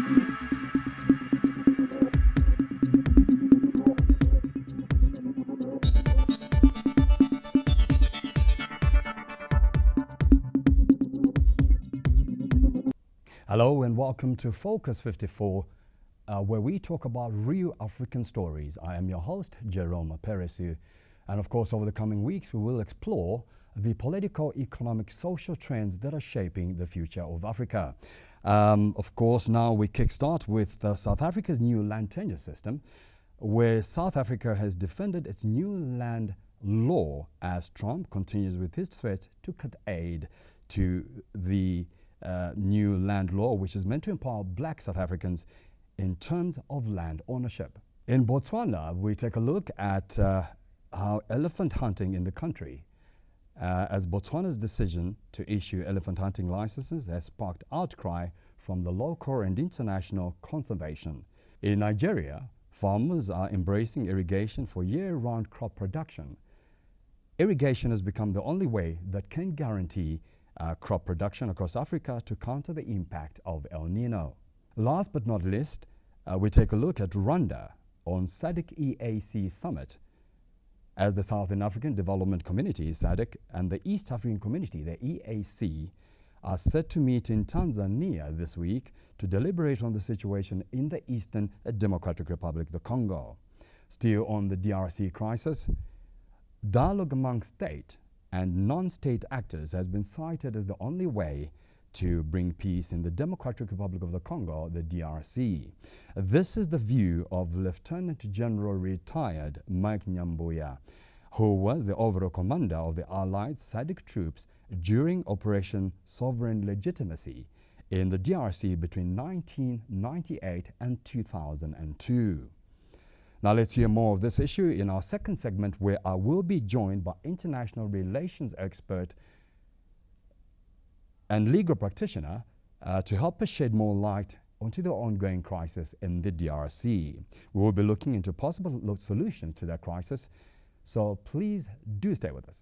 Hello and welcome to Focus 54, where we talk about real African stories. I am your host, Jerome Peresu. And of course, over the coming weeks, we will explore the political, economic, social trends that are shaping the future of Africa. Of course, now we kickstart with South Africa's new land tenure system, where South Africa has defended its new land law as Trump continues with his threat to cut aid to the new land law, which is meant to empower black South Africans in terms of land ownership. In Botswana, we take a look at how elephant hunting in the country, as Botswana's decision to issue elephant hunting licenses has sparked outcry from the local and international conservation. In Nigeria, farmers are embracing irrigation for year-round crop production. Irrigation has become the only way that can guarantee crop production across Africa to counter the impact of El Nino. Last but not least, we take a look at Rwanda on SADC EAC Summit, as the Southern African Development Community, SADC, and the East African Community, the EAC, are set to meet in Tanzania this week to deliberate on the situation in the Eastern Democratic Republic, the Congo. Still on the DRC crisis, dialogue among state and non-state actors has been cited as the only way to bring peace in the Democratic Republic of the Congo, the DRC. This is the view of Lieutenant General retired Mike Nyambuya, who was the overall commander of the Allied SADC troops during Operation Sovereign Legitimacy in the DRC between 1998 and 2002. Now let's hear more of this issue in our second segment, where I will be joined by international relations expert and legal practitioner to help us shed more light onto the ongoing crisis in the DRC. We will be looking into possible solutions to that crisis, so please do stay with us.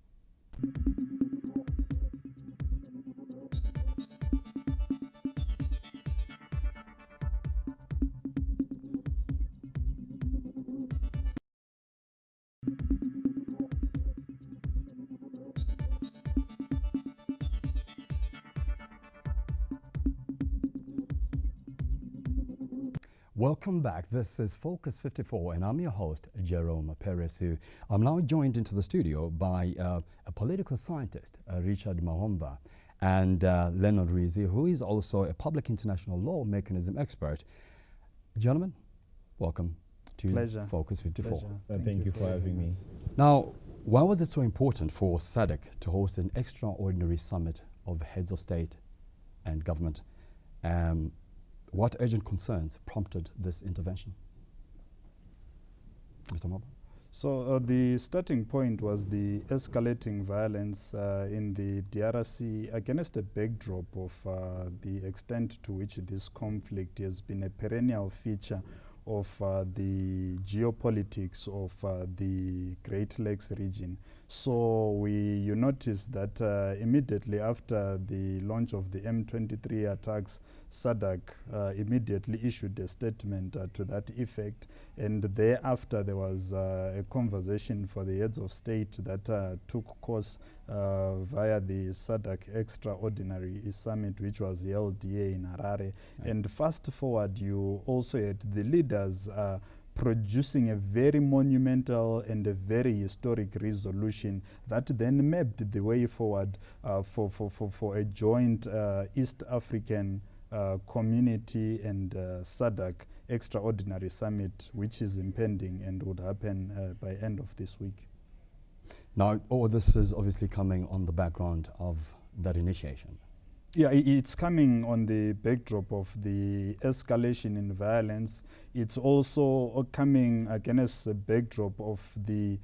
Welcome back. This is Focus 54, and I'm your host, Jerome Peresu. I'm now joined into the studio by a political scientist, Richard Mahomva, and Lenon Rwizi, who is also a public international law mechanism expert. Gentlemen, welcome to Focus 54. Thank you for having me. Now, why was it so important for SADC to host an extraordinary summit of heads of state and government? What urgent concerns prompted this intervention? Mr. Mahomva? So the starting point was the escalating violence in the DRC against a backdrop of the extent to which this conflict has been a perennial feature of the geopolitics of the Great Lakes region. So you notice that immediately after the launch of the M23 attacks, SADC immediately issued a statement to that effect, and thereafter there was a conversation for the heads of state that took course via the SADC Extraordinary Summit, which was held here in Harare. Right. And fast forward, you also had the leaders producing a very monumental and a very historic resolution that then mapped the way forward for a joint East African community and SADC Extraordinary Summit, which is impending and would happen by end of this week. Now, all this is obviously coming on the background of that initiation. Yeah, it's coming on the backdrop of the escalation in violence. It's also coming against a backdrop of the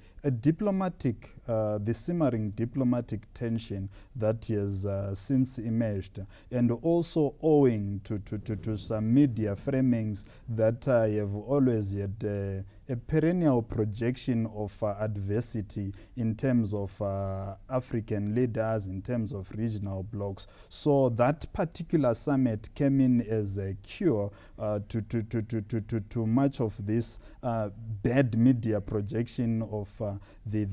simmering diplomatic tension that has since emerged, and also owing to some media framings that have always had a perennial projection of adversity in terms of African leaders, in terms of regional blocs. So that particular summit came in as a cure to much of this bad media projection of the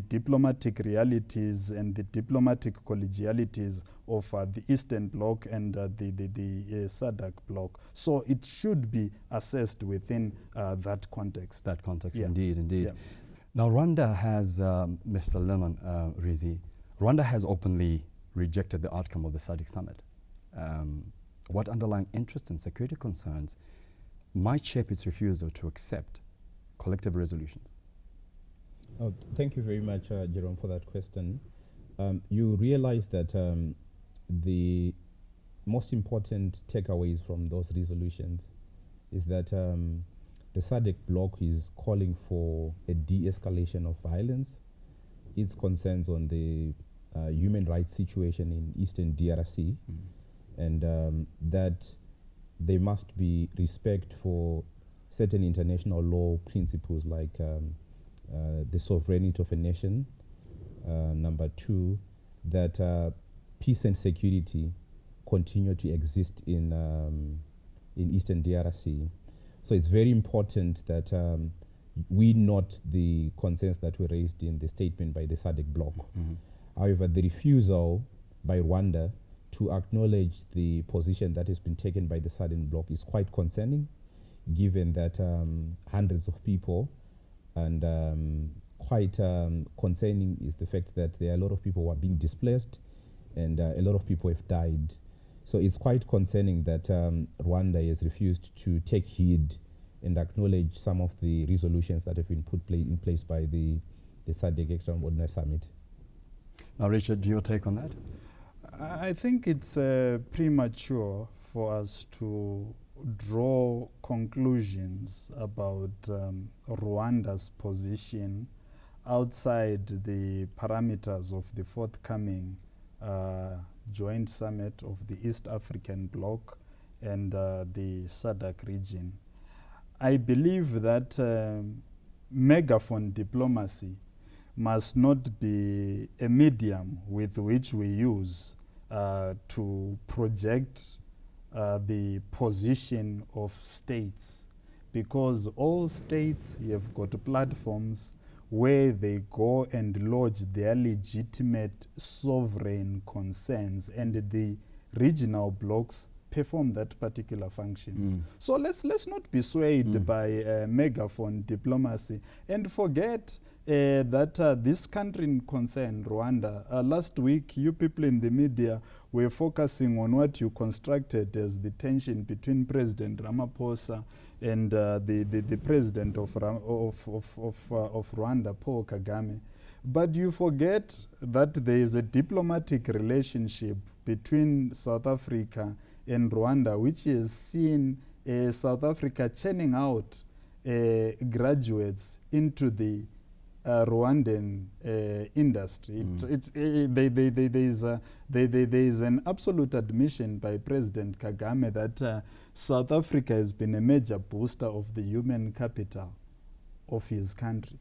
diplomatic realities and the diplomatic collegialities of the Eastern Bloc and the SADC bloc. So it should be assessed within that context. That context, Yeah. indeed. Yeah. Now, Rwanda has, Mr. Lenon Rwizi, Rwanda has openly rejected the outcome of the SADC summit. What underlying interests and security concerns might shape its refusal to accept collective resolutions? Oh, thank you very much, Jerome, for that question. You realize that the most important takeaways from those resolutions is that the SADC bloc is calling for a de-escalation of violence. Its concerns on the human rights situation in Eastern DRC, and that there must be respect for certain international law principles like the sovereignty of a nation. Number two, that peace and security continue to exist in Eastern DRC. So it's very important that we note the concerns that were raised in the statement by the SADC bloc. However, the refusal by Rwanda to acknowledge the position that has been taken by the SADC bloc is quite concerning, given that hundreds of people, and quite concerning is the fact that there are a lot of people who are being displaced and a lot of people have died. So it's quite concerning that Rwanda has refused to take heed and acknowledge some of the resolutions that have been put in place by the SADC Extraordinary Summit. Now, Richard, your take on that? I think it's premature for us to draw conclusions about Rwanda's position outside the parameters of the forthcoming joint summit of the East African Bloc and the SADC region. I believe that megaphone diplomacy must not be a medium with which we use to project the position of states, because all states have got platforms where they go and lodge their legitimate sovereign concerns, and the regional blocs perform that particular functions. So let's not be swayed by megaphone diplomacy and forget that this country in concern, Rwanda, last week you people in the media were focusing on what you constructed as the tension between President Ramaphosa and the president of Rwanda, Paul Kagame. But you forget that there is a diplomatic relationship between South Africa and Rwanda, which has seen South Africa churning out graduates into the Rwandan industry. There is an absolute admission by President Kagame that South Africa has been a major booster of the human capital of his country.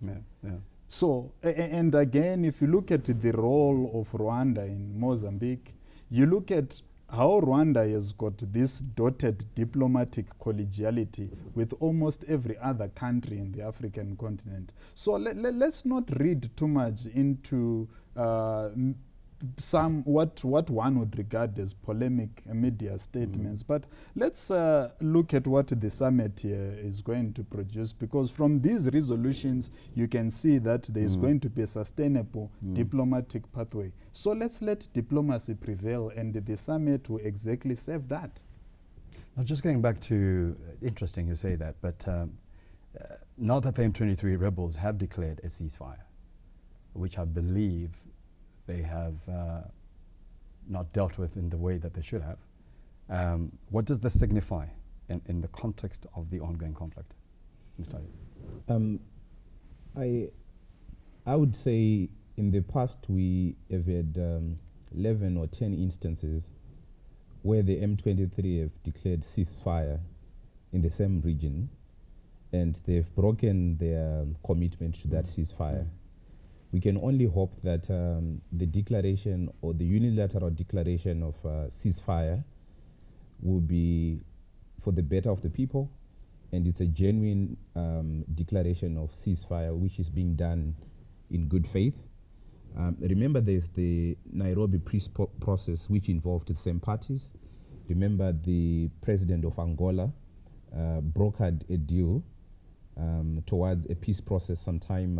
So, and again, if you look at the role of Rwanda in Mozambique, you look at how Rwanda has got this dotted diplomatic collegiality with almost every other country in the African continent. So let's not read too much into what one would regard as polemic media statements, but let's look at what the summit here is going to produce, because from these resolutions you can see that there is going to be a sustainable diplomatic pathway. So let's let diplomacy prevail, and the summit will exactly serve that. Now, just going back to, interesting you say that, but now that the M23 rebels have declared a ceasefire, which I believe they have not dealt with in the way that they should have. What does this signify in the context of the ongoing conflict? Mr. I would say in the past we have had 11 or 10 instances where the M23 have declared ceasefire in the same region, and they've broken their commitment to that ceasefire. We can only hope that the declaration or the unilateral declaration of ceasefire will be for the better of the people, and it's a genuine declaration of ceasefire which is being done in good faith. Remember, there's the Nairobi peace process which involved the same parties. Remember, the president of Angola brokered a deal towards a peace process sometime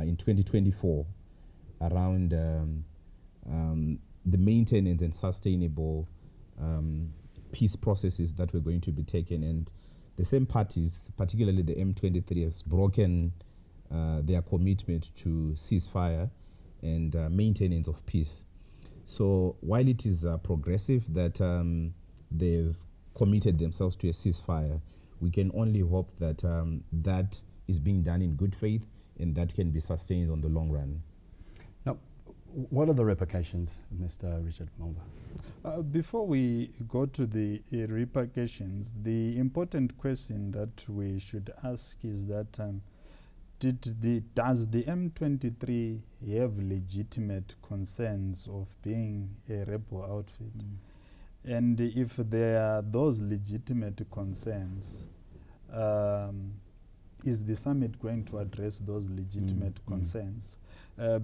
in 2024 around the maintenance and sustainable peace processes that were going to be taken. And the same parties, particularly the M23, has broken their commitment to ceasefire and maintenance of peace. So while it is progressive that they've committed themselves to a ceasefire, we can only hope that that is being done in good faith and that can be sustained on the long run. Now, what are the repercussions, Mr. Richard Mahomva? Before we go to the repercussions, the important question that we should ask is that does the M23 have legitimate concerns of being a rebel outfit? And if there are those legitimate concerns, is the summit going to address those legitimate concerns?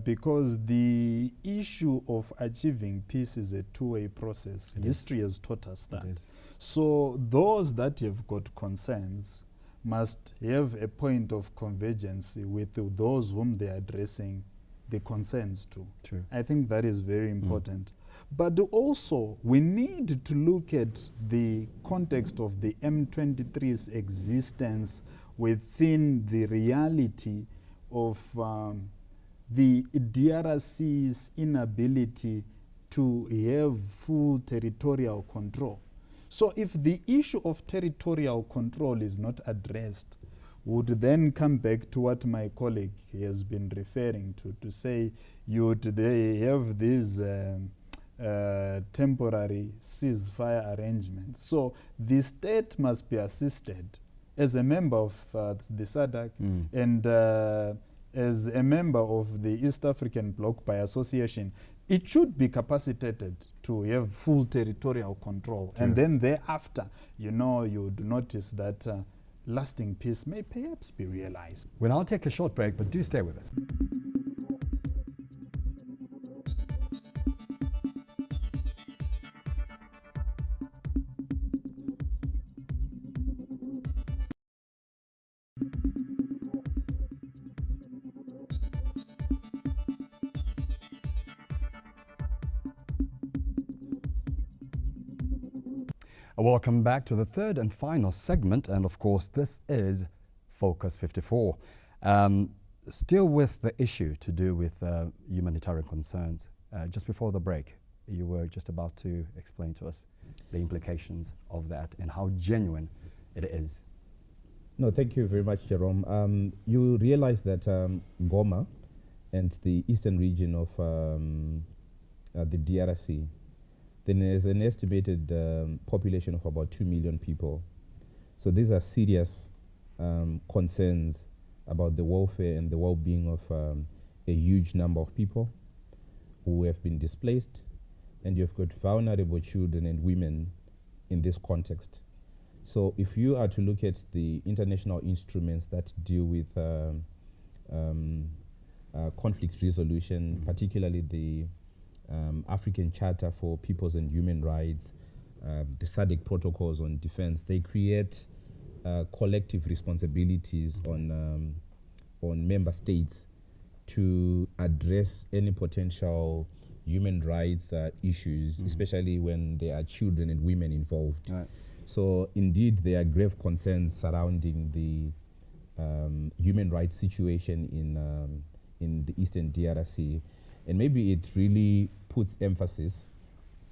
Because the issue of achieving peace is a two-way process. History has taught us that. So those that have got concerns must have a point of convergence with those whom they are addressing the concerns to. True. I think that is very important. But also, we need to look at the context of the M23's existence within the reality of the DRC's inability to have full territorial control. So if the issue of territorial control is not addressed, would then come back to what my colleague has been referring to say they have these temporary ceasefire arrangements. So the state must be assisted as a member of the SADC and as a member of the East African Bloc by association. It should be capacitated to have full territorial control. And then thereafter, you would notice that lasting peace may perhaps be realized. We'll now take a short break, but do stay with us. Welcome back to the third and final segment, and of course this is Focus 54. Still with the issue to do with humanitarian concerns. Just before the break, you were just about to explain to us the implications of that and how genuine it is. No, thank you very much, Jerome. You realize that Goma and the eastern region of the DRC, then there's an estimated population of about 2 million people. So these are serious concerns about the welfare and the well-being of a huge number of people who have been displaced, and you've got vulnerable children and women in this context. So if you are to look at the international instruments that deal with conflict resolution, particularly the African Charter for Peoples and Human Rights, the SADC protocols on defense, they create collective responsibilities on member states to address any potential human rights issues, especially when there are children and women involved. Right. So indeed, there are grave concerns surrounding the human rights situation in the Eastern DRC. And maybe it really puts emphasis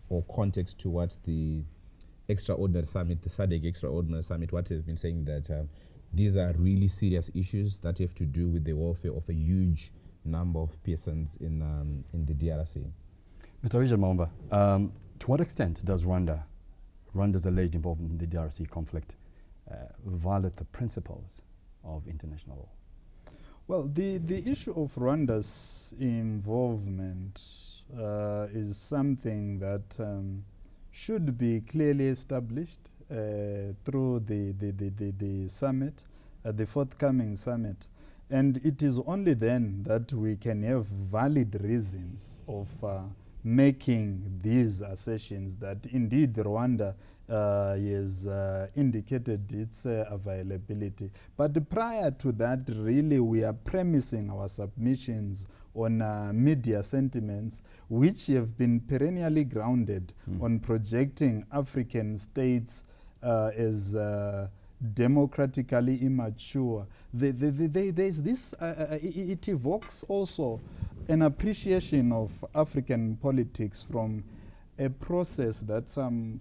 or context to what the extraordinary summit, the SADC extraordinary summit, what has been saying that these are really serious issues that have to do with the welfare of a huge number of persons in the DRC. Mr. Richard Mahomva, to what extent does Rwanda's alleged involvement in the DRC conflict violate the principles of international law? Well, the issue of Rwanda's involvement is something that should be clearly established through the summit, the forthcoming summit. And it is only then that we can have valid reasons of making these assertions that indeed Rwanda has indicated its availability. But prior to that, really, we are premising our submissions on media sentiments which have been perennially grounded on projecting African states as democratically immature. There's this, it evokes also an appreciation of African politics from a process that some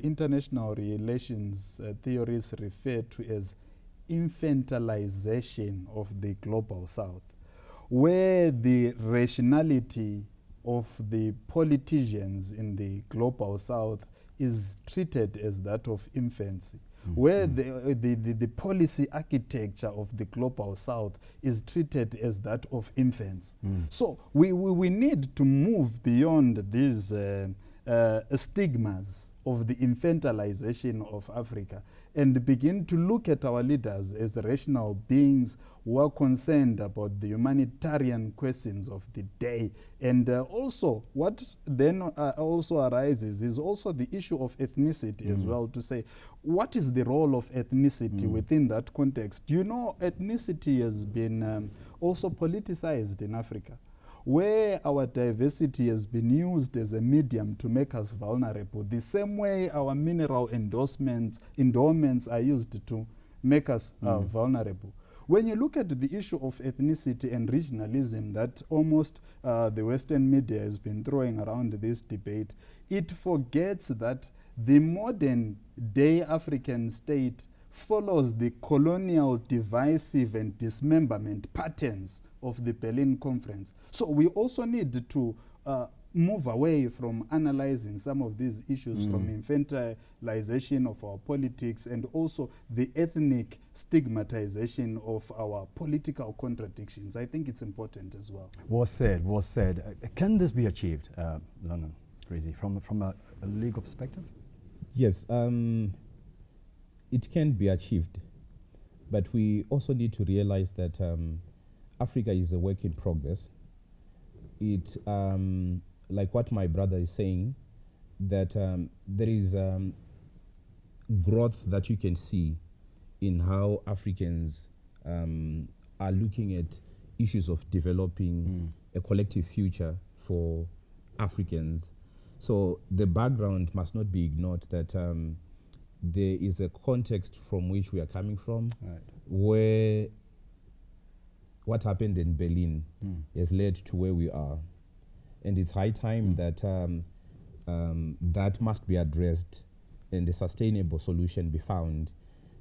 international relations theorists refer to as infantilization of the global south, where the rationality of the politicians in the global south is treated as that of infancy, where the policy architecture of the global south is treated as that of infants. So we need to move beyond these stigmas of the infantilization of Africa and begin to look at our leaders as rational beings who are concerned about the humanitarian questions of the day. And also, what then also arises is also the issue of ethnicity as well, to say, what is the role of ethnicity within that context? You know, ethnicity has been also politicized in Africa, where our diversity has been used as a medium to make us vulnerable, the same way our mineral endowments are used to make us vulnerable. When you look at the issue of ethnicity and regionalism that almost the Western media has been throwing around this debate, it forgets that the modern day African state follows the colonial divisive and dismemberment patterns of the Berlin Conference. So we also need to move away from analyzing some of these issues from infantilization of our politics and also the ethnic stigmatization of our political contradictions. I think it's important as well. Well said, well said. Can this be achieved, Lenon Rwizi, from a legal perspective? Yes, it can be achieved, but we also need to realize that Africa is a work in progress. It, like what my brother is saying, that there is growth that you can see in how Africans are looking at issues of developing a collective future for Africans. So the background must not be ignored, that there is a context from which we are coming from, where what happened in Berlin has led to where we are. And it's high time that that must be addressed and a sustainable solution be found.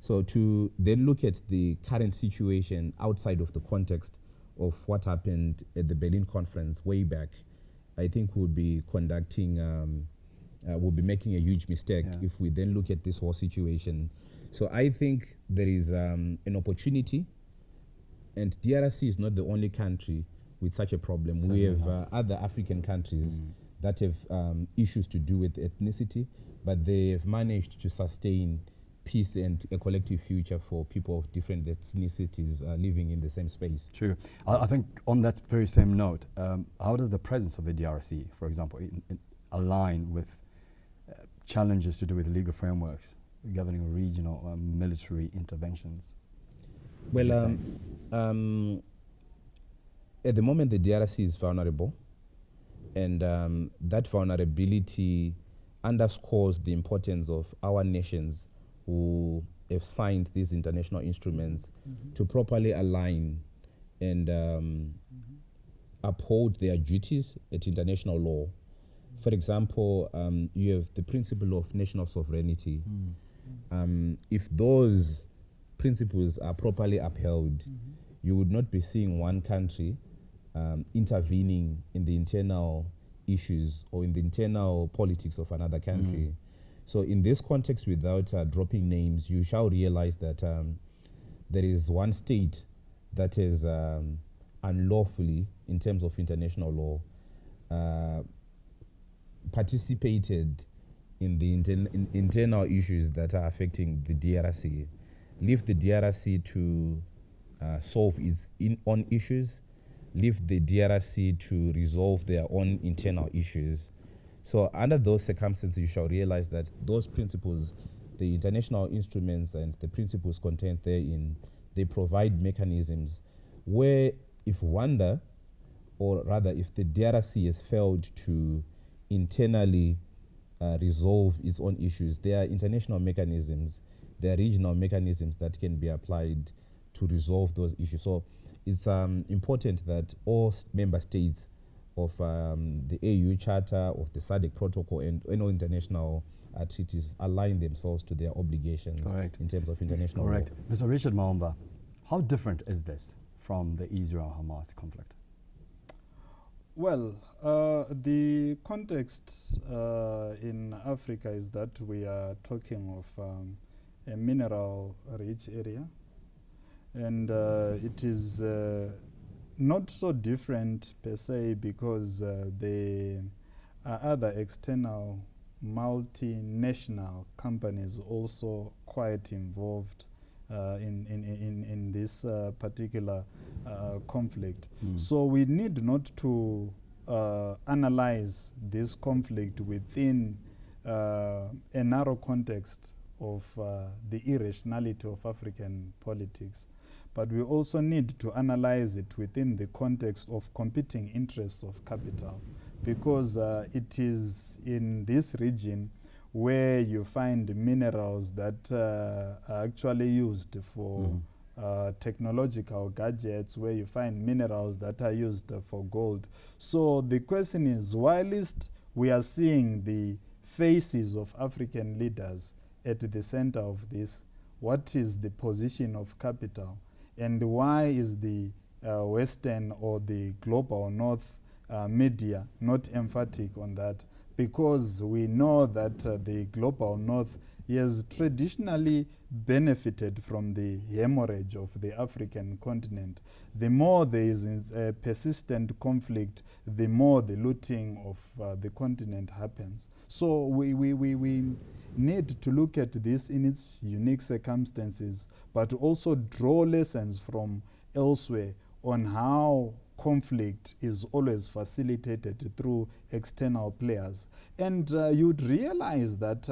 So to then look at the current situation outside of the context of what happened at the Berlin conference way back, I think we'll be conducting, we'll be making a huge mistake if we then look at this whole situation. So I think there is an opportunity, and DRC is not the only country with such a problem. We have other African countries that have issues to do with ethnicity, but they have managed to sustain peace and a collective future for people of different ethnicities living in the same space. True. I think on that very same note, how does the presence of the DRC, for example, align with challenges to do with legal frameworks governing regional military interventions? Well, at the moment, the DRC is vulnerable, and that vulnerability underscores the importance of our nations who have signed these international instruments to properly align and uphold their duties at international law. For example, you have the principle of national sovereignty. If those principles are properly upheld, you would not be seeing one country intervening in the internal issues or in the internal politics of another country. So in this context, without dropping names, you shall realize that there is one state that is unlawfully, in terms of international law, participated in the internal issues that are affecting the DRC. Leave the DRC to solve its own issues, leave the DRC to resolve their own internal issues. So under those circumstances, you shall realize that those principles, the international instruments and the principles contained therein, they provide mechanisms where if Rwanda, or rather if the DRC has failed to internally resolve its own issues, there are international mechanisms, there are regional mechanisms that can be applied to resolve those issues. So it's important that all member states of the AU Charter, of the SADC Protocol, and all international treaties align themselves to their obligations in terms of international law. Mr. Richard Mahomva, how different is this from the Israel-Hamas conflict? Well, the context in Africa is that we are talking of a mineral-rich area, and it is not so different per se because there are other external multinational companies also quite involved in this particular conflict. So we need not to analyze this conflict within a narrow context of the irrationality of African politics, but we also need to analyze it within the context of competing interests of capital, because it is in this region where you find minerals that are actually used for technological gadgets, where you find minerals that are used for gold. So the question is, whilst we are seeing the faces of African leaders at the center of this, what is the position of capital? And why is the Western or the global North media not emphatic on that? Because we know that the global North has traditionally benefited from the hemorrhage of the African continent. The more there is a persistent conflict, the more the looting of the continent happens. So we need to look at this in its unique circumstances, but also draw lessons from elsewhere on how conflict is always facilitated through external players. And you'd realize that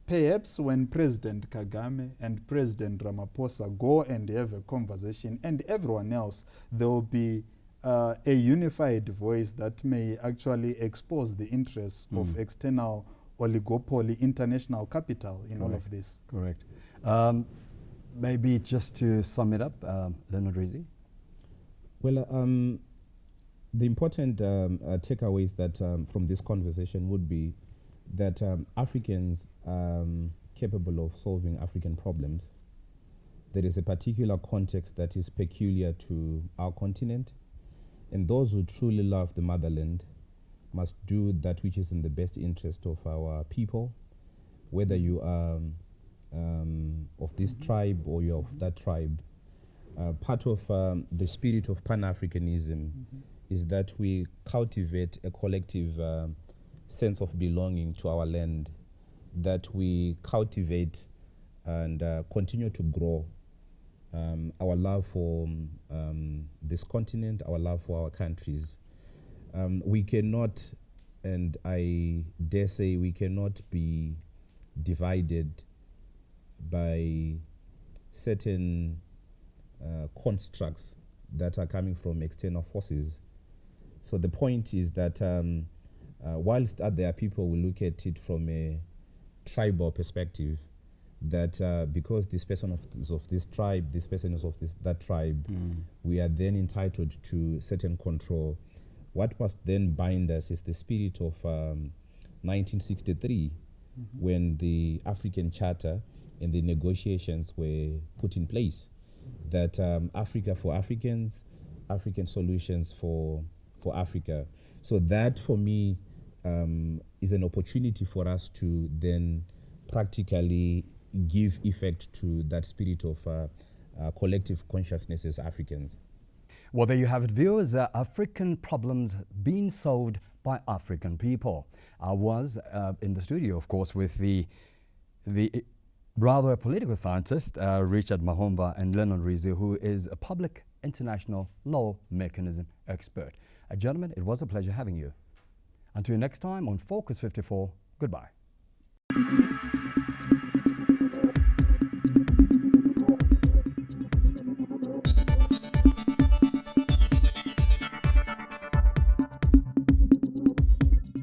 perhaps when President Kagame and President Ramaphosa go and have a conversation, and everyone else, there will be a unified voice that may actually expose the interests of external oligopoly, international capital in all of this. Correct. Maybe just to sum it up, Lenon Rwizi? Well, the important takeaways that from this conversation would be that Africans are capable of solving African problems. There is a particular context that is peculiar to our continent, and those who truly love the motherland must do that which is in the best interest of our people, whether you are of this tribe or you're of that tribe. Part of the spirit of Pan-Africanism is that we cultivate a collective sense of belonging to our land, that we cultivate and continue to grow our love for this continent, our love for our countries. We cannot, and I dare say we cannot be divided by certain constructs that are coming from external forces. So the point is that whilst there are people who look at it from a tribal perspective, that because this person is of this tribe, this person is of that tribe, we are then entitled to certain control. What must then bind us is the spirit of 1963, when the African Charter and the negotiations were put in place, that Africa for Africans, African solutions for Africa. So that, for me, is an opportunity for us to then practically give effect to that spirit of collective consciousness as Africans. Well, there you have it, viewers. African problems being solved by African people. I was in the studio, of course, with the rather political scientist, Richard Mahomva, and Lenon Rwizi, who is a public international law mechanism expert. Gentlemen, it was a pleasure having you. Until next time on Focus 54, goodbye.